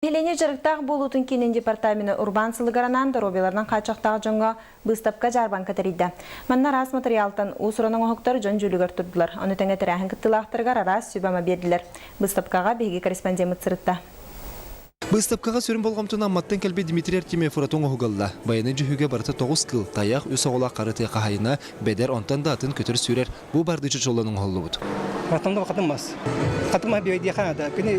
Хелене жарықтақ болутын кенен департаменті урбан сылыгаранан доробелардан қачақтағы жоңға бұстапқа жарбан катериді. Манна рас материалтан усыраның оғықтар жон жүлігер тұрдылар. Оны тәңе тәрәхін кіттілақтырғар арас сүбама берділер. Бұстапқаға беге корреспондент сырытта. Бұстапқаға сүрін болғамтын амматтан кәлбе Дмитрий Артемьев фуратон оғығалла. Баяны жүхіге барыты 9 кыл, таяқ өс оғыла қарыты қағайына бәдер онтан да атын көтір сүрер. Бұл бардычы жолының қолы бұд. Ратымда қатынмас. Қатынма бейді қанада. Күні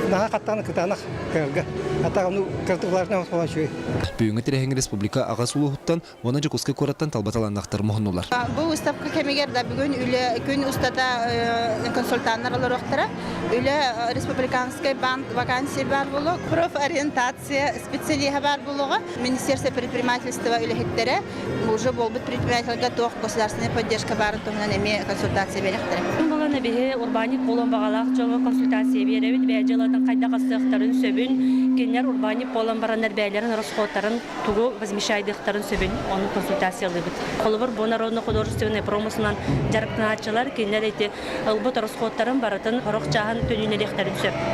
наға қаттағаны күтанақ кәрілгі. Аттағымны кіртіғыларына отқолан шөй. Бүйінгі Терехен Республика аға сұлуғыттан, оны жүкіскі көраттан талбаталанақтар мұхынулар. Бұл ұстапқы кәмегерді бүгін күн ұстата консультанттар алар оқтара. Үлі республиканскай банк вакансия бар болу, профориентация специалиха бар болуға. Министерство предпринимательства үліхеттері уже болбыт предпринимательға тоқ государственная поддержка барын тоғынан әме консультация беректері. Боланы бе урбаник болон бағалақ жоғы консультация беребет, бәжелатын қайда қастықтарын сөбін, кенер урбаник болон барандар бәйлерін расходтарын тугу возмещайдықтарын сөбін, оны консультациялы бит. Қолыбыр бонародны художественный промысынан жарықтыначылар кенер әйті ұлбыт расходтарын баратын қорық жағын төнінеліктерін сөп.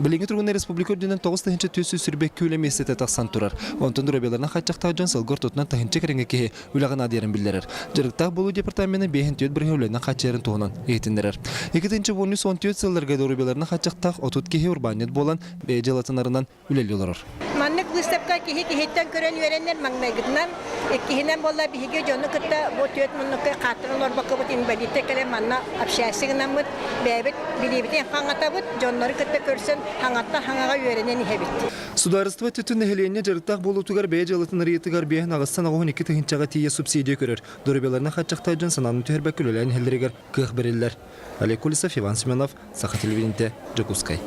Біліңі тұрғыны республика өрдінен 9-тахынчы төсі сүрбек көйлемесі тәтақсан тұрар. Онтын дұрабеларына қатшақтағы жан сылғыр тұтынан тахынчы кәріңе кеге үліған адерін білдерер. Жырықтақ болу департаменті бейін түйет бірге өлерінен қатшайырын туғынан егетіндерер. 2-14 сылларға дұрабеларына қатшақтақ отут кеге урбанет болан бей желатынарынан үлелі оларыр. Маннык выставка кихи-кихиттен көрен вереннер маңнайгытынан, кихинен болла биһиге жону кытта бу төт муннукка катырылар бакыбыт инвалидте келе манна общаясыгынан бут бәбит билибитен хаңата бут жоннары кытта көрсен хаңатта хаңага веренен ихебит. Сударство түтін нәхеленне жарықтақ болу тугар бәй желатын риетігар бейін ағыстан ағуын 2 тыхынчаға тие субсидия көрір. Дөребеларына қатшақта жан сананы түхербәк үлеләйін хелдерегер кық бірелілер. Олег Кулисов, Иван Семенов, Саха телевидениеде, Жакускай.